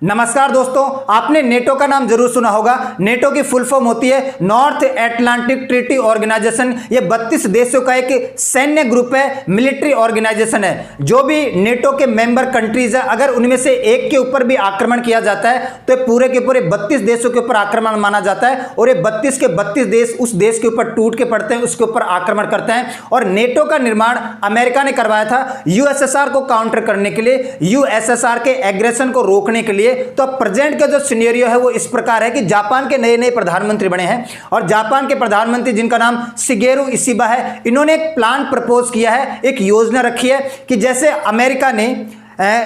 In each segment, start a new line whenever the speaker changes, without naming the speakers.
नमस्कार दोस्तों, आपने नेटो का नाम जरूर सुना होगा। नेटो की फुल फॉर्म होती है नॉर्थ एटलांटिक ट्रीटी ऑर्गेनाइजेशन। ये 32 देशों का एक सैन्य ग्रुप है, मिलिट्री ऑर्गेनाइजेशन है। जो भी नेटो के मेंबर कंट्रीज है, अगर उनमें से एक के ऊपर भी आक्रमण किया जाता है तो पूरे के पूरे 32 देशों के ऊपर आक्रमण माना जाता है और ये 32 के 32 देश उस देश के ऊपर टूट के पड़ते हैं, उसके ऊपर आक्रमण करते हैं। और नेटो का निर्माण अमेरिका ने करवाया था यूएसएसआर को काउंटर करने के लिए, यूएसएसआर के एग्रेशन को रोकने के लिए। तो प्रेजेंट का जो सिनेरियो है वो इस प्रकार है कि जापान के नए नए प्रधानमंत्री बने हैं और जापान के प्रधानमंत्री जिनका नाम शिगेरू इशिबा है, इन्होंने एक प्लान प्रपोज किया है, एक योजना रखी है कि जैसे अमेरिका ने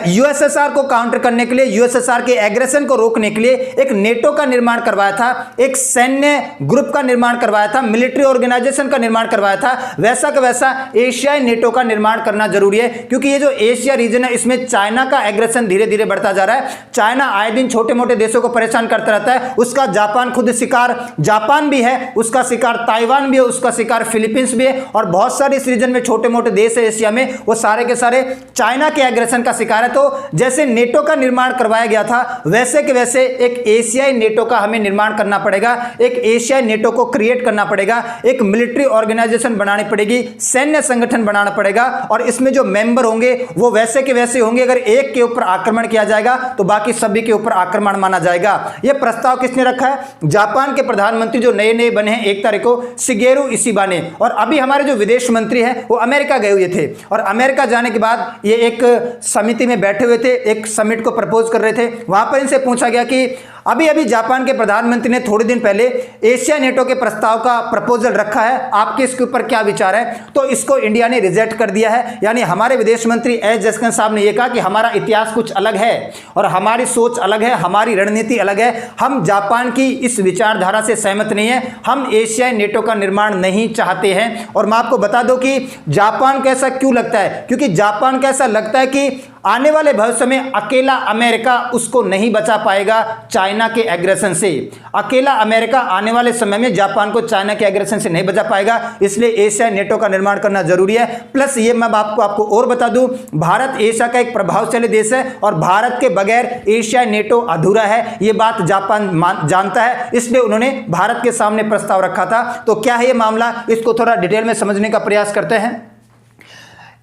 यूएसएसआर को काउंटर करने के लिए, यूएसएसआर के एग्रेशन को रोकने के लिए एक नेटो का निर्माण करवाया था, एक सैन्य ग्रुप का निर्माण करवाया था, मिलिट्री ऑर्गेनाइजेशन का निर्माण करवाया था, वैसा का वैसा एशियाई नेटो का निर्माण करना जरूरी है। क्योंकि ये जो एशिया रीजन है इसमें चाइना का एग्रेशन धीरे धीरे बढ़ता जा रहा है। चाइना आए दिन छोटे मोटे देशों को परेशान करता रहता है। उसका जापान खुद शिकार, जापान भी है, उसका शिकार ताइवान भी है, उसका शिकार फिलीपींस भी है और बहुत सारे इस रीजन में छोटे मोटे देश है एशिया में, वो सारे के सारे चाइना के एग्रेशन का शिकार है। तो जैसे नेटो का निर्माण करवाया गया था वैसे के वैसे एक एशियाई नेटो का हमें निर्माण करना पड़ेगा, एक एशियाई नेटो को क्रिएट करना पड़ेगा, एक मिलिट्री ऑर्गेनाइजेशन बनानी पड़ेगी, सैन्य संगठन बनाना पड़ेगा और इसमें जो मेंबर होंगे वो वैसे के वैसे होंगे। अगर एक के ऊपर आक्रमण किया जाएगा तो बाकी सभी के ऊपर आक्रमण माना जाएगा। यह प्रस्ताव किसने रखा है? जापान के प्रधानमंत्री जो नए नए बने हैं 1 तारीख को, शिगेरू इशिबा ने। और अभी हमारे जो विदेश मंत्री हैं वो अमेरिका गए हुए थे और अमेरिका जाने के बाद ये एक समिति में बैठे हुए थे, एक समिट को प्रपोज कर रहे थे। वहां पर इनसे पूछा गया कि अभी अभी जापान के प्रधानमंत्री ने थोड़े दिन पहले एशिया नेटो के प्रस्ताव का प्रपोजल रखा है, आपके इसके ऊपर क्या विचार है? तो इसको इंडिया ने रिजेक्ट कर दिया है। यानी हमारे विदेश मंत्री एस जयशंकर साहब ने यह कहा कि हमारा इतिहास कुछ अलग है और हमारी सोच अलग है, हमारी रणनीति अलग है, हम जापान की इस विचारधारा से सहमत नहीं है, हम एशियाई नेटो का निर्माण नहीं चाहते हैं। और मैं आपको बता दूं कि जापान को ऐसा क्यों लगता है, क्योंकि जापान को ऐसा लगता है कि आने वाले भविष्य में अकेला अमेरिका उसको नहीं बचा पाएगा चाइना के एग्रेशन से। अकेला अमेरिका आने वाले समय में जापान को चाइना के एग्रेशन से नहीं बचा पाएगा, इसलिए एशिया नेटो का निर्माण करना जरूरी है। प्लस ये मैं आपको और बता दूं, भारत एशिया का एक प्रभावशाली देश है और भारत के बगैर एशिया नेटो अधूरा है, ये बात जापान जानता है, इसलिए उन्होंने भारत के सामने प्रस्ताव रखा था। तो क्या है ये मामला, इसको थोड़ा डिटेल में समझने का प्रयास करते हैं।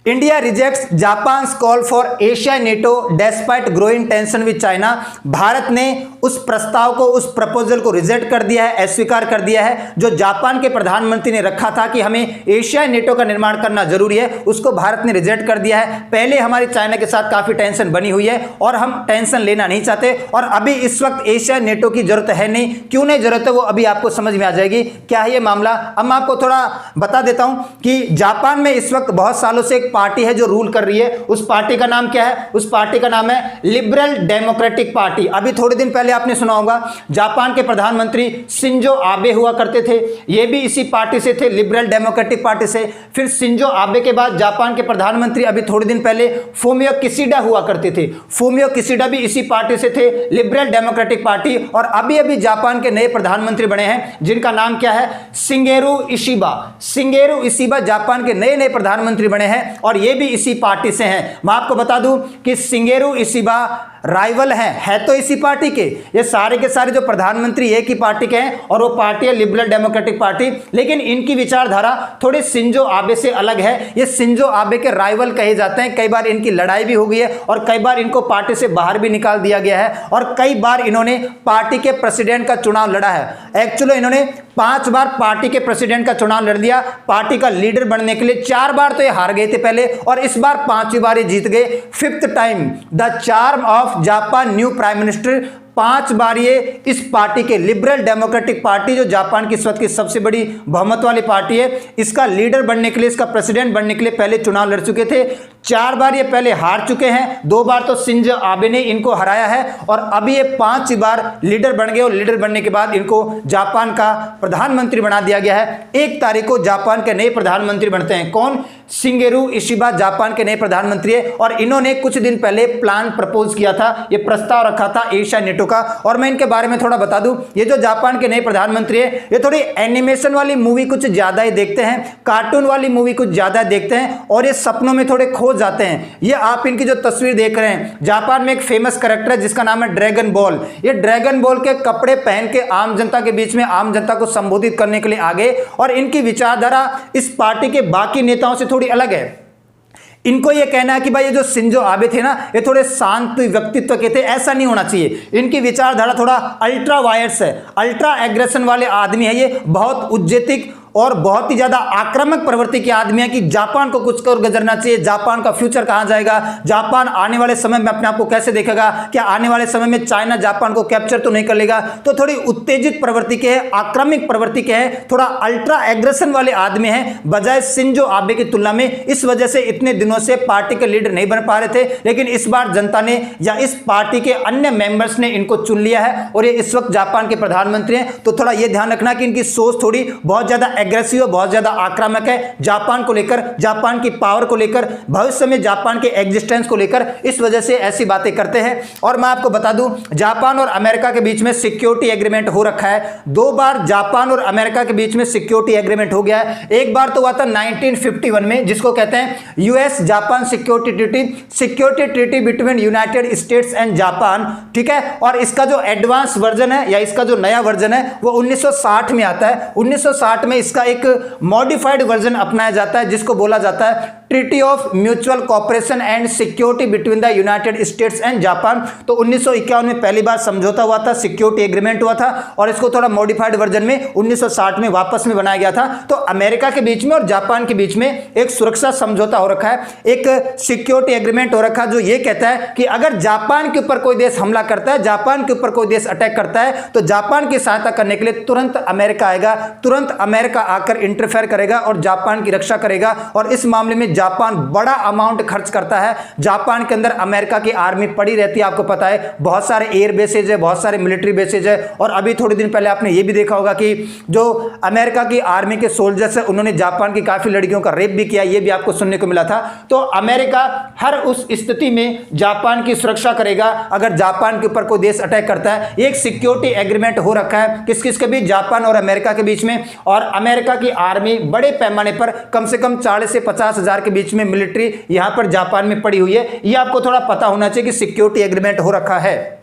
India rejects Japan's call for Asia NATO despite growing tension with China. Bharat ने उस प्रस्ताव को, उस प्रपोजल को रिजेक्ट कर दिया है, अस्वीकार कर दिया है, जो जापान के प्रधानमंत्री ने रखा था कि हमें एशिया नेटो का निर्माण करना जरूरी है, उसको भारत ने रिजेक्ट कर दिया है। पहले हमारी चाइना के साथ काफी टेंशन बनी हुई है और हम टेंशन लेना नहीं चाहते और अभी इस वक्त एशिया नेटो की जरूरत है नहीं। क्यों नहीं जरूरत है वो अभी आपको समझ में आ जाएगी। क्या है ये मामला, अब मैं आपको थोड़ा बता देता हूं कि जापान में इस वक्त बहुत सालों से एक पार्टी है जो रूल कर रही है। उस पार्टी का नाम क्या है? उस पार्टी का नाम है लिबरल डेमोक्रेटिक पार्टी। अभी थोड़े दिन पहले आपने सुना होगा, जापान के प्रधानमंत्री शिंजो आबे हुआ करते थे, ये भी इसी पार्टी से थे, लिबरल डेमोक्रेटिक पार्टी से। फिर शिंजो आबे के बाद जापान के प्रधानमंत्री अभी थोड़े दिन पहले फूमियो किशिडा हुआ करते थे, फूमियो किशिडा भी इसी पार्टी से थे, लिबरल डेमोक्रेटिक पार्टी। और अभी अभी जापान के नए प्रधानमंत्री बने हैं जिनका नाम क्या है? Shigeru Ishiba. Shigeru Ishiba Japan के नए नए प्रधानमंत्री बने हैं और ये भी इसी पार्टी से हैं। मैं आपको बता दूं कि शिगेरू इशिबा राइवल है तो इसी पार्टी के। ये सारे के सारे जो प्रधानमंत्री एक ही पार्टी के हैं और वो पार्टी है लिबरल डेमोक्रेटिक पार्टी, लेकिन इनकी विचारधारा थोड़े शिंजो आबे से अलग है। ये शिंजो आबे के राइवल कहे जाते हैं। कई बार इनकी लड़ाई भी हो गई है और कई बार इनको पार्टी से बाहर भी निकाल दिया गया है और कई बार इन्होंने पार्टी के प्रेसिडेंट का चुनाव लड़ा है। एक्चुअली इन्होंने 5 बार पार्टी के प्रेसिडेंट का चुनाव लड़ लिया, पार्टी का लीडर बनने के लिए। 4 बार तो ये हार गए थे पहले और इस बार 5वीं बार ये जीत गए। 5th time the charm of Japan new Prime minister. 5 बार ये इस पार्टी के, लिबरल डेमोक्रेटिक पार्टी जो जापान की इस वक्त की सबसे बड़ी बहुमत वाली पार्टी है, इसका लीडर बनने के लिए, इसका प्रेसिडेंट बनने के लिए पहले चुनाव लड़ चुके थे। 4 बार ये पहले हार चुके हैं, 2 बार तो शिंजो आबे ने इनको हराया है और अभी ये 5वीं बार लीडर बन गए और लीडर बनने के बाद इनको जापान का प्रधानमंत्री बना दिया गया है। 1 तारीख को जापान के नए प्रधानमंत्री बनते हैं। कौन? शिगेरू इशिबा जापान के नए प्रधानमंत्री है और इन्होंने कुछ दिन पहले प्लान प्रपोज किया था, ये प्रस्ताव रखा था एशिया नेटो नेटो का। और मैं इनके बारे में थोड़ा बता दूं, ये जो जापान के नए प्रधानमंत्री है ये थोड़ी एनिमेशन वाली मूवी कुछ ज्यादा ही देखते हैं, कार्टून वाली मूवी कुछ ज्यादा देखते हैं और ये सपनों में थोड़े खो जाते हैं। ये आप इनकी जो तस्वीर देख रहे हैं, जापान में एक फेमस कैरेक्टर है जिसका नाम है ड्रैगन बॉल। ये ड्रैगन बॉल के कपड़े पहन के आम जनता के बीच में आम जनता को संबोधित करने के लिए आगे, और इनकी विचारधारा इस पार्टी के बाकी नेताओं से थोड़ी अलग है। इनको ये कहना है कि भाई ये जो शिंजो आबे थे ना ये थोड़े शांत व्यक्तित्व के थे, ऐसा नहीं होना चाहिए। इनकी विचारधारा थोड़ा अल्ट्रा वायर्स है, अल्ट्रा एग्रेशन वाले आदमी है। ये बहुत उद्यतिक और बहुत ही ज्यादा आक्रामक प्रवृत्ति के आदमी है कि जापान को कुछ कर गुजरना चाहिए, जापान का फ्यूचर कहां जाएगा, जापान आने वाले समय में अपने आप को कैसे देखेगा, क्या आने वाले समय में चाइना जापान को कैप्चर तो नहीं कर लेगा। तो थोड़ी उत्तेजित प्रवृत्ति के हैं, आक्रामक प्रवृत्ति के हैं, थोड़ा अल्ट्रा एग्रेशन वाले आदमी हैं बजाय शिंजो आबे की तुलना में। इस वजह से इतने दिनों से पार्टी के लीडर नहीं बन पा रहे थे, लेकिन इस बार जनता ने या इस पार्टी के अन्य मेंबर्स ने इनको चुन लिया है और ये इस वक्त जापान के प्रधानमंत्री हैं। तो थोड़ा ये ध्यान रखना कि इनकी सोच थोड़ी बहुत ज्यादा एग्रेसिव, बहुत ज्यादा आक्रामक है जापान को लेकर, जापान की पावर को लेकर, भविष्य में जापान के एग्जिस्टेंस को लेकर। इस वजह से ऐसी बातें करते हैं। और मैं आपको बता दूं, जापान और अमेरिका के बीच में सिक्योरिटी एग्रीमेंट हो रखा है। 2 बार जापान और अमेरिका के बीच में सिक्योरिटी एग्रीमेंट हो गया है। एक बार तो हुआ था 1951 में, जिसको कहते हैं US Japan security treaty between United states and Japan, ठीक है। और इसका जो एडवांस वर्जन है या इसका जो नया वर्जन है वो 1960 में आता है। 1960 में इसका एक मॉडिफाइड वर्जन अपनाया जाता है जिसको बोला जाता है treaty of mutual cooperation and security between the United states and Japan. तो 1951 में पहली बार समझौता हुआ था, सिक्योरिटी एग्रीमेंट हुआ था और इसको थोड़ा मॉडिफाइड वर्जन में 1960 में वापस में बनाया गया था। तो अमेरिका के बीच में और जापान के बीच में एक सुरक्षा समझौता हो रखा है, एक सिक्योरिटी एग्रीमेंट हो रखा है जो ये कहता है कि अगर जापान के ऊपर कोई देश हमला करता है, जापान के ऊपर कोई देश अटैक करता है, तो जापान की सहायता करने के लिए तुरंत अमेरिका आएगा, तुरंत अमेरिका आकर इंटरफेयर करेगा और जापान की रक्षा करेगा। और इस मामले में जापान बड़ा अमाउंट खर्च करता है। जापान के अंदर अमेरिका की आर्मी पड़ी रहती है, आपको पता है, बहुत सारे एयर बेसेज है, बहुत सारे मिलिट्री बेसेज है। और अभी थोड़े दिन पहले आपने ये भी देखा होगा कि जो अमेरिका की आर्मी के सोल्जर्स है उन्होंने जापान की काफी लड़कियों का रेप भी किया, ये भी आपको सुनने को मिला था। तो अमेरिका हर उस स्थिति में जापान की सुरक्षा करेगा अगर जापान के ऊपर कोई देश अटैक करता है। एक सिक्योरिटी एग्रीमेंट हो रखा है किस किस के बीच, जापान और अमेरिका के बीच में। और अमेरिका की आर्मी बड़े पैमाने पर कम से कम 40 से 50 हजार के बीच में मिलिट्री यहां पर जापान में पड़ी हुई है। यह आपको थोड़ा पता होना चाहिए कि सिक्योरिटी एग्रीमेंट हो रखा है।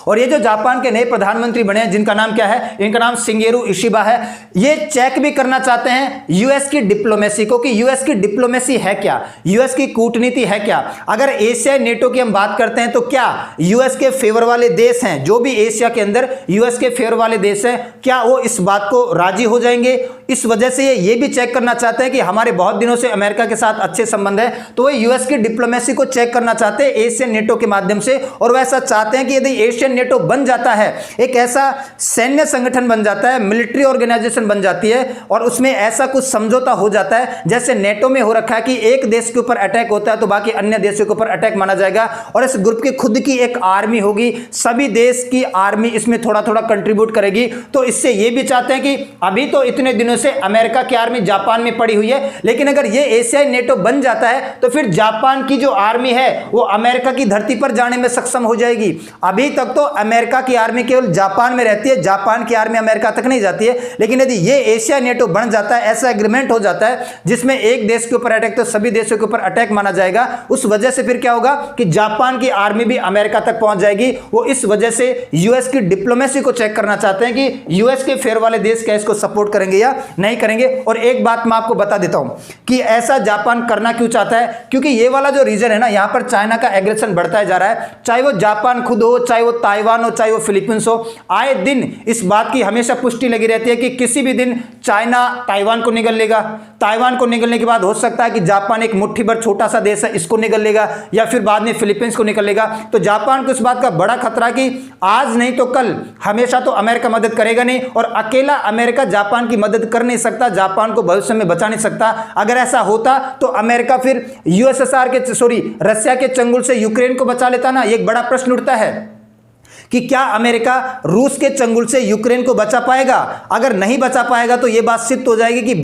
और ये जो जापान के नए प्रधानमंत्री बने हैं जिनका नाम क्या है, इनका नाम शिंगेरू इशिबा है, ये चेक भी करना चाहते हैं यूएस की डिप्लोमेसी को कि यूएस की डिप्लोमेसी है क्या, यूएस की कूटनीति है क्या। अगर एशिया नेटो की हम बात करते हैं तो क्या यूएस के फेवर वाले देश हैं, जो भी एशिया के अंदर यूएस के फेवर वाले देश हैं, क्या वो इस बात को राजी हो जाएंगे। इस वजह से ये भी चेक करना चाहते हैं कि हमारे बहुत दिनों से अमेरिका के साथ अच्छे संबंध है, तो वो यूएस की डिप्लोमेसी को चेक करना चाहते हैं एशियन नेटो के माध्यम से। और वैसा चाहते हैं कि यदि एशियन नेटो बन जाता है, एक ऐसा सैन्य संगठन बन जाता है, मिलिट्री ऑर्गेनाइजेशन बन जाती है और उसमें ऐसा कुछ समझौता हो जाता है जैसे नेटो में हो रखा है कि एक देश के ऊपर अटैक होता है तो बाकी अन्य देशों के ऊपर अटैक माना जाएगा। और इस ग्रुप की खुद की एक आर्मी होगी, सभी देश की आर्मी इसमें थोड़ा थोड़ा कंट्रीब्यूट करेगी। तो इससे ये भी चाहते हैं कि अभी तो इतने दिनों से अमेरिका की आर्मी जापान में पड़ी हुई है, लेकिन अगर ये एशियाई नेटो बन जाता है तो फिर जापान की जो आर्मी है वो अमेरिका की धरती पर जाने में सक्षम हो जाएगी। अभी तक तो अमेरिका की आर्मी केवल जापान में रहती है, जापान की आर्मी अमेरिका तक नहीं जाती है। लेकिन यदि ये एशिया नेटो बन जाता है, ऐसा एग्रीमेंट हो जाता है जिसमें एक देश के ऊपर अटैक तो सभी देशों के ऊपर अटैक माना जाएगा, उस वजह से फिर क्या होगा कि जापान की आर्मी भी अमेरिका तक पहुंच जाएगी। वो इस वजह से यूएस की डिप्लोमेसी को चेक करना चाहते हैं कि यूएस के फेयर वाले देश क्या इसको सपोर्ट करेंगे या नहीं करेंगे। और एक बात मैं आपको बता देता हूं कि ऐसा जापान करना क्यों चाहता है, क्योंकि ये वाला जो रीजन है ना, यहां पर चाइना का एग्रेशन बढ़ता जा रहा है। चाहे वो जापान खुद हो, चाहे वो ताइवान हो, चाहे वो फिलीपींस हो, आए दिन इस बात की हमेशा पुष्टि लगी रहती है कि किसी भी दिन चाइना ताइवान को निगल लेगा, ताइवान को निगलने के बाद हो सकता है कि जापान एक मुट्ठी भर छोटा सा देश है इसको निगल लेगा, या फिर बाद में फिलीपींस को निगल लेगा। तो जापान को इस बात का बड़ा खतरा कि आज नहीं तो कल हमेशा तो अमेरिका मदद करेगा नहीं, और अकेला अमेरिका जापान की मदद कर नहीं सकता, जापान को भविष्य में बचा नहीं सकता। अगर ऐसा होता तो अमेरिका फिर रशिया के चंगुल से यूक्रेन को बचा लेता ना। एक बड़ा प्रश्न उठता है कि क्या अमेरिका रूस के चंगुल से यूक्रेन को बचा पाएगा। अगर नहीं बचा पाएगा तो यह बात सिद्ध हो जाएगी कि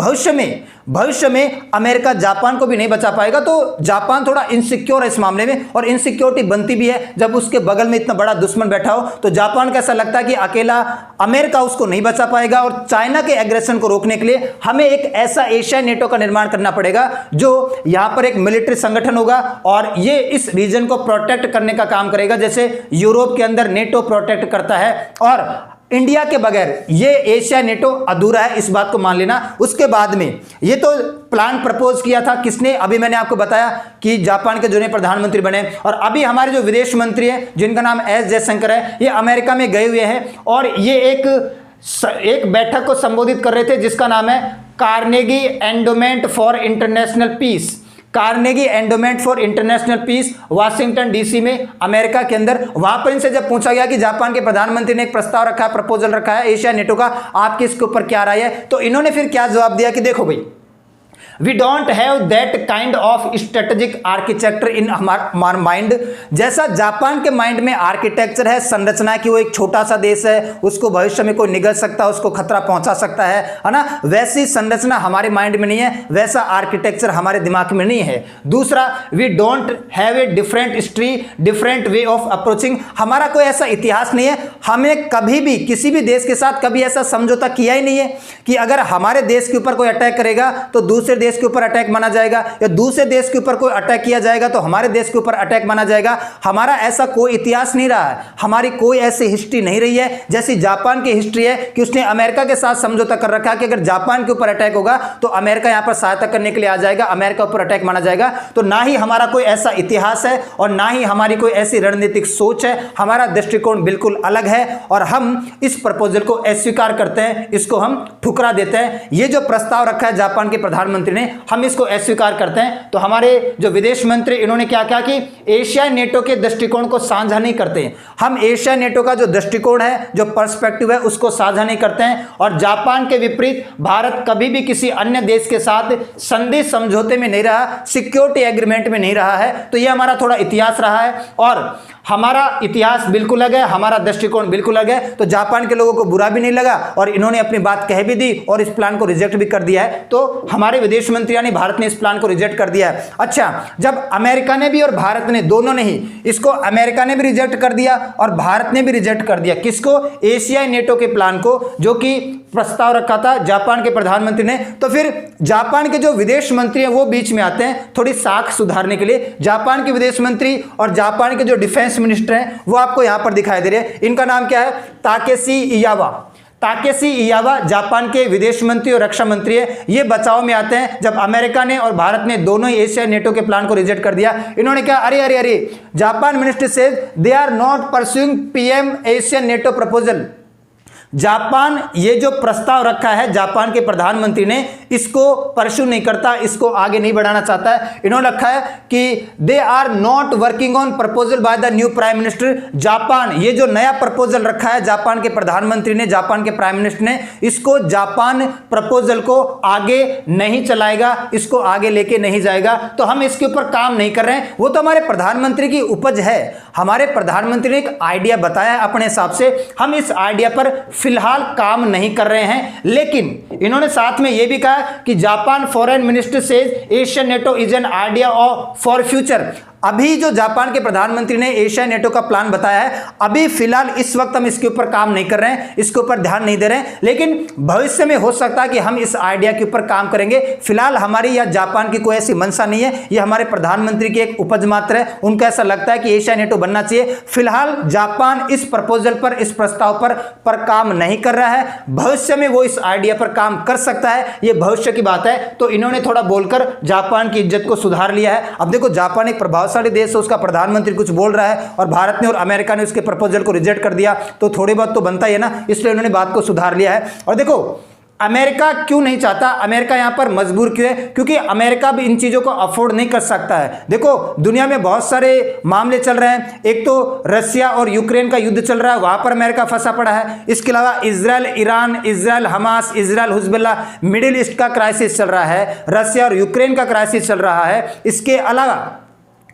भविष्य में अमेरिका जापान को भी नहीं बचा पाएगा। तो जापान थोड़ा इनसिक्योर है इस मामले में, और इनसिक्योरिटी बनती भी है जब उसके बगल में इतना बड़ा दुश्मन बैठा हो। तो जापान को ऐसा लगता है कि अकेला अमेरिका उसको नहीं बचा पाएगा, और चाइना के एग्रेशन को रोकने के लिए हमें एक ऐसा एशिया नेटो का निर्माण करना पड़ेगा जो यहां पर एक मिलिट्री संगठन होगा और ये इस रीजन को प्रोटेक्ट करने का काम करेगा, जैसे यूरोप के अंदर नेटो प्रोटेक्ट करता है। और इंडिया के बगैर ये एशिया नेटो अधूरा है, इस बात को मान लेना। उसके बाद में ये तो प्लान प्रपोज किया था किसने, अभी मैंने आपको बताया कि जापान के जो नए प्रधानमंत्री बने, और अभी हमारे जो विदेश मंत्री हैं जिनका नाम एस जयशंकर है, ये अमेरिका में गए हुए हैं और ये एक बैठक को संबोधित कर रहे थे जिसका नाम है Carnegie Endowment for International Peace. Carnegie Endowment for International Peace, Washington DC में, अमेरिका के अंदर। वहां पर इनसे जब पूछा गया कि जापान के प्रधानमंत्री ने एक प्रस्ताव रखा है, प्रपोजल रखा है एशिया नेटो का, आपके इसके ऊपर क्या राय है, तो इन्होंने फिर क्या जवाब दिया कि देखो भाई, we don't have that kind of strategic architecture in हमार माइंड। जैसा जापान के माइंड में आर्किटेक्चर है, संरचना की, वो एक छोटा सा देश है, उसको भविष्य में कोई निगल सकता है, उसको खतरा पहुंचा सकता है ना, वैसी संरचना हमारे माइंड में नहीं है, वैसा आर्किटेक्चर हमारे दिमाग में नहीं है। दूसरा, we don't have a different history, different way of approaching, हमारा कोई ऐसा इतिहास नहीं है, हमने कभी भी किसी भी देश के साथ कभी ऐसा समझौता किया ही नहीं है कि अगर हमारे देश के ऊपर कोई अटैक करेगा तो दूसरे देश के ऊपर अटैक माना जाएगा, या दूसरे देश के ऊपर कोई अटैक किया जाएगा तो हमारे देश के ऊपर अटैक माना जाएगा। हमारा ऐसा कोई इतिहास नहीं रहा है, हमारी कोई ऐसी हिस्ट्री नहीं रही है जैसी जापान की हिस्ट्री है कि उसने अमेरिका के साथ समझौता कर रखा है कि अगर जापान के ऊपर अटैक होगा तो अमेरिका यहां पर सहायता करने के लिए आ जाएगा, अमेरिका ऊपर अटैक माना जाएगा। तो ना ही हमारा कोई ऐसा इतिहास है और ना ही हमारी कोई ऐसी रणनीतिक सोच है, हमारा दृष्टिकोण बिल्कुल अलग है और हम इस प्रपोजल को अस्वीकार करते हैं, इसको हम ठुकरा देते हैं। ये जो प्रस्ताव रखा है जापान के प्रधानमंत्री ने, हम इसको अस्वीकार करते हैं। तो हमारे जो विदेश मंत्री इन्होंने क्या कहा कि एशिया नेटो के दृष्टिकोण को साझा नहीं करते, हम एशिया नेटो का जो दृष्टिकोण है, जो पर्सपेक्टिव है, उसको साझा नहीं करते हैं। और जापान के विपरीत भारत कभी भी किसी अन्य देश के साथ संधि समझौते में नहीं रहा, सिक्योरिटी एग्रीमेंट में नहीं रहा है। तो यह हमारा थोड़ा इतिहास रहा है और हमारा इतिहास बिल्कुल अलग है, हमारा दृष्टिकोण बिल्कुल अलग है। तो जापान के लोगों को बुरा भी नहीं लगा और इन्होंने अपनी बात कह भी दी और इस प्लान को रिजेक्ट भी कर दिया है। तो हमारे विदेश मंत्री यानी भारत ने इस प्लान को रिजेक्ट कर दिया है। अच्छा, जब अमेरिका ने भी और भारत ने, दोनों ने ही इसको, अमेरिका ने भी रिजेक्ट कर दिया और भारत ने भी रिजेक्ट कर दिया, किसको, एशियाई नेटो के प्लान को, जो कि प्रस्ताव रखा था जापान के प्रधानमंत्री ने। तो फिर जापान के जो विदेश मंत्री हैं वो बीच में आते हैं थोड़ी साख सुधारने के लिए। जापान के विदेश मंत्री और जापान के जो डिफेंस मिनिस्टर हैं वो आपको यहां पर दिखाई दे रहे हैं। इनका नाम क्या है, ताकेशी इयावा। ताकेशी इयावा जापान के विदेश मंत्री और रक्षा मंत्री है। ये बचाव में आते हैं जब अमेरिका ने और भारत ने दोनों ही एशिया नेटो के प्लान को रिजेक्ट कर दिया। इन्होंने क्या, अरे Japan minister says they are not pursuing PM Asian NATO proposal. Japan ये जो प्रस्ताव रखा है जापान के प्रधानमंत्री ने, इसको परस्यू नहीं करता, इसको आगे नहीं बढ़ाना चाहता है। इन्होंने रखा है कि they are not working on proposal by the new Prime Minister Japan. ये जो नया प्रपोजल रखा है जापान के प्रधानमंत्री ने, जापान के प्राइम मिनिस्टर ने, इसको जापान प्रपोजल को आगे नहीं चलाएगा, इसको आगे लेके नहीं जाएगा। तो हम इसके ऊपर काम नहीं कर रहे हैं। वो तो हमारे प्रधानमंत्री की उपज है, हमारे प्रधानमंत्री ने एक आइडिया बताया अपने हिसाब से, हम इस आइडिया पर फिलहाल काम नहीं कर रहे हैं। लेकिन इन्होंने साथ में यह भी कहा कि Japan foreign minister says Asian NATO is an idea of for future. अभी जो जापान के प्रधानमंत्री ने एशिया नेटो का प्लान बताया है, अभी फिलहाल इस वक्त हम इसके ऊपर काम नहीं कर रहे हैं, इसके ऊपर ध्यान नहीं दे रहे हैं, लेकिन भविष्य में हो सकता है कि हम इस आइडिया के ऊपर काम करेंगे। फिलहाल हमारी या जापान की कोई ऐसी मंशा नहीं है, ये हमारे प्रधानमंत्री की एक उपज मात्र है। उनको ऐसा लगता है कि एशिया नेटो बनना चाहिए। फिलहाल जापान इस प्रपोजल पर, इस प्रस्ताव पर काम नहीं कर रहा है। भविष्य में वो इस आइडिया पर काम कर सकता है, ये भविष्य की बात है। तो इन्होंने थोड़ा बोलकर जापान की इज्जत को सुधार लिया है। अब देखो, जापान एक प्रभावशाली देश है, उसका प्रधानमंत्री कुछ बोल रहा है और भारत ने और अमेरिका ने उसके प्रपोजल को रिजेक्ट कर दिया, तो थोड़ी बहुत तो बनता ही है ना, इसलिए उन्होंने बात को सुधार लिया है। और देखो, अमेरिका क्यों नहीं चाहता, अमेरिका यहां पर मजबूर क्यों है, क्योंकि अमेरिका भी इन चीजों को अफोर्ड नहीं कर सकता है। देखो, दुनिया में बहुत सारे मामले चल रहे हैं, एक तो रशिया और यूक्रेन का युद्ध चल रहा है, वहां पर अमेरिका फंसा पड़ा है। इसके अलावा Israel Iran, Israel Hamas, Israel Hezbollah, middle east का क्राइसिस चल रहा है, रशिया और यूक्रेन का क्राइसिस चल रहा है। इसके अलावा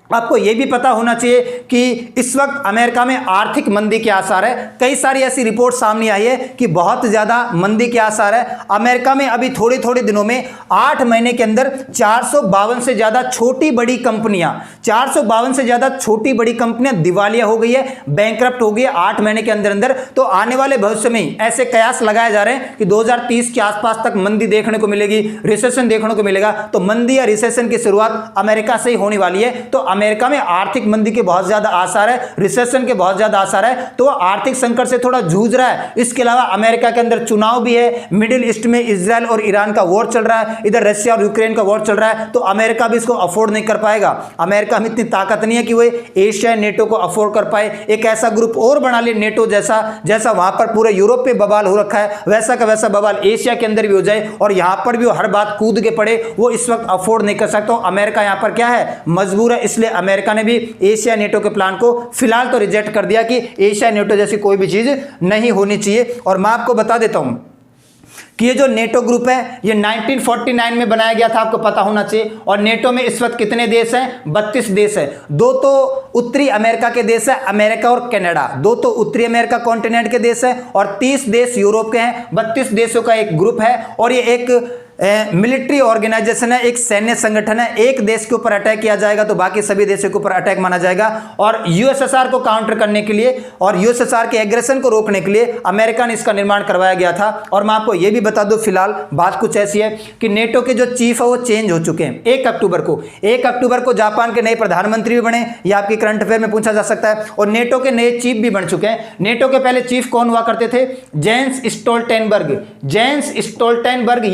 आपको यह भी पता होना चाहिए कि इस वक्त अमेरिका में आर्थिक मंदी के आसार है। कई सारी ऐसी रिपोर्ट सामने आई है कि बहुत ज्यादा मंदी के आसार है। अमेरिका में अभी थोड़े थोड़े दिनों में 8 महीने के अंदर 452 से ज्यादा छोटी बड़ी कंपनियां 452 से ज्यादा छोटी बड़ी कंपनियां दिवालिया हो गई है, बैंकरप्ट हो गई है 8 महीने के अंदर अंदर। तो आने वाले भविष्य में ऐसे कयास लगाए जा रहे हैं कि 2030 के आसपास तक मंदी देखने को मिलेगी, रिसेशन देखने को मिलेगा। तो मंदी या रिसेशन की शुरुआत अमेरिका से ही होने वाली है। तो अमेरिका में आर्थिक मंदी के बहुत ज्यादा आसार है, रिसेशन के बहुत ज्यादा आसार है। तो वो आर्थिक संकट से थोड़ा जूझ रहा है। इसके अलावा अमेरिका के अंदर चुनाव भी है, मिडिल ईस्ट में इजराइल और ईरान का वॉर चल रहा है, इधर रशिया और यूक्रेन का वॉर चल रहा है। तो अमेरिका भी इसको अफोर्ड नहीं कर पाएगा। अमेरिका में इतनी ताकत नहीं है कि वो एशिया नेटो को अफोर्ड कर पाए। एक ऐसा ग्रुप और बना ले नेटो जैसा, जैसा वहां पर पूरे यूरोप पे बवाल हो रखा है, वैसा का वैसा बवाल एशिया के अंदर भी हो जाए और यहां पर भी वो हर बात कूद के पड़े। वो इस वक्त अफोर्ड नहीं कर सकता। अमेरिका यहां पर क्या है, मजबूर है। इसलिए अमेरिका ने भी एशिया नेटो के प्लान को फिलहाल तो रिजेक्ट कर दिया कि एशिया नेटो जैसी कोई भी चीज नहीं होनी चाहिए। और मैं आपको बता देता हूं कि ये जो नेटो ग्रुप है ये 1949 में बनाया गया था, आपको पता होना चाहिए। और नेटो में इस वक्त कितने देश हैं, 32 देश हैं। 2 तो उत्तरी अमेरिका के देश है, अमेरिका और कनाडा। 2 तो उत्तरी अमेरिका कॉन्टिनेंट के देश है और 30 देश यूरोप के हैं। 32 देशों का एक ग्रुप है और ये एक मिलिट्री ऑर्गेनाइजेशन है, एक सैन्य संगठन है। एक देश के ऊपर अटैक किया जाएगा तो बाकी सभी देशों के ऊपर अटैक माना जाएगा। और यूएसएसआर को काउंटर करने के लिए और यूएसएसआर के एग्रेशन को रोकने के लिए अमेरिका ने इसका निर्माण करवाया गया था। और मैं आपको यह भी बता दूं, फिलहाल बात कुछ ऐसी है कि नेटो के जो चीफ है वो चेंज हो चुके हैं। 1 अक्टूबर को जापान के नए प्रधानमंत्री भी बने। यह आपकी करंट अफेयर में पूछा जा सकता है। और नेटो के नए चीफ भी बन चुके हैं। नेटो के पहले चीफ कौन हुआ करते थे, जेंस स्टोल्टेनबर्ग। जेंस स्टोल्टेनबर्ग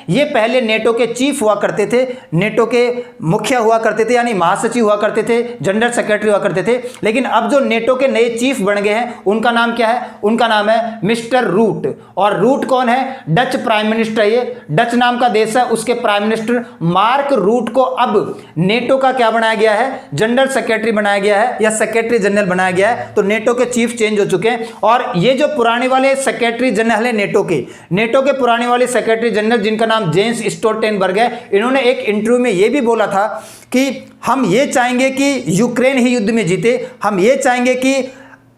ये पहले नेटो के चीफ हुआ करते थे, नेटो के मुखिया हुआ करते थे, यानी महासचिव हुआ करते थे, जनरल सेक्रेटरी हुआ करते थे। लेकिन अब जो नेटो के नए चीफ बन गए हैं उनका नाम क्या है, उनका नाम है मिस्टर रूट। और रूट कौन है, डच प्राइम मिनिस्टर। ये डच नाम का देश है, उसके प्राइम मिनिस्टर मार्क रूट को अब नेटो का क्या बनाया गया है, जनरल सेक्रेटरी बनाया गया है या सेक्रेटरी जनरल बनाया गया है। तो नेटो के चीफ चेंज हो चुके हैं। और ये जो पुराने वाले सेक्रेटरी जनरल है नेटो के पुराने वाले सेक्रेटरी जनरल जिनका नाम जेंस स्टोल्टेनबर्ग है, इन्होंने एक इंटरव्यू में यह भी बोला था कि हम ये चाहेंगे कि यूक्रेन ही युद्ध में जीते, हम ये चाहेंगे कि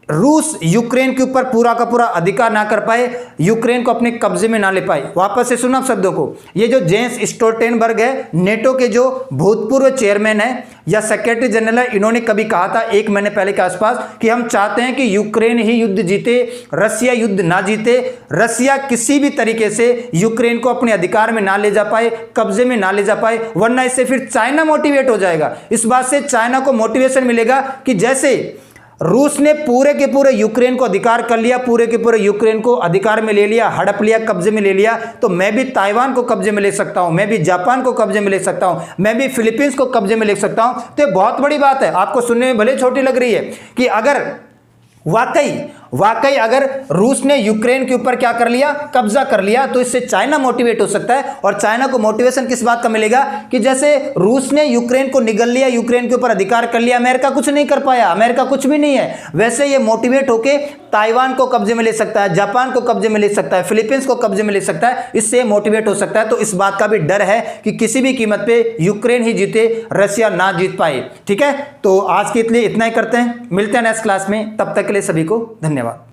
रूस यूक्रेन के ऊपर पूरा का पूरा अधिकार ना कर पाए, यूक्रेन को अपने कब्जे में ना ले पाए। वापस से सुना शब्दों को, ये जो जेंस स्टोल्टेनबर्ग है नेटो के जो भूतपूर्व चेयरमैन है या सेक्रेटरी जनरल है, इन्होंने कभी कहा था 1 महीने पहले के आसपास कि हम चाहते हैं कि यूक्रेन ही युद्ध जीते, रसिया युद्ध ना जीते। रसिया किसी भी तरीके से यूक्रेन को अपने अधिकार में ना ले जा पाए, कब्जे में ना ले जा पाए, वरना इससे फिर चाइना मोटिवेट हो जाएगा। इस बात से चाइना को मोटिवेशन मिलेगा कि जैसे रूस ने पूरे के पूरे यूक्रेन को अधिकार कर लिया, पूरे के पूरे यूक्रेन को अधिकार में ले लिया, हड़प लिया, कब्जे में ले लिया, तो मैं भी ताइवान को कब्जे में ले सकता हूं, मैं भी जापान को कब्जे में ले सकता हूं, मैं भी फिलीपींस को कब्जे में ले सकता हूं। तो ये बहुत बड़ी बात है। आपको सुनने में भले छोटी लग रही है कि अगर वाकई अगर रूस ने यूक्रेन के ऊपर क्या कर लिया, कब्जा कर लिया, तो इससे चाइना मोटिवेट हो सकता है। और चाइना को मोटिवेशन किस बात का मिलेगा कि जैसे रूस ने यूक्रेन को निगल लिया, यूक्रेन के ऊपर अधिकार कर लिया, अमेरिका कुछ नहीं कर पाया, अमेरिका कुछ भी नहीं है, वैसे ये मोटिवेट होके ताइवान को कब्जे में ले सकता है, जापान को कब्जे में ले सकता है, फिलीपींस को कब्जे में ले सकता है, इससे मोटिवेट हो सकता है। तो इस बात का भी डर है कि किसी भी कीमत पे यूक्रेन ही जीते, रशिया ना जीत पाए। ठीक है, तो आज के लिए इतना ही करते हैं, मिलते हैं नेक्स्ट क्लास में, तब तक के लिए सभी को धन्यवाद।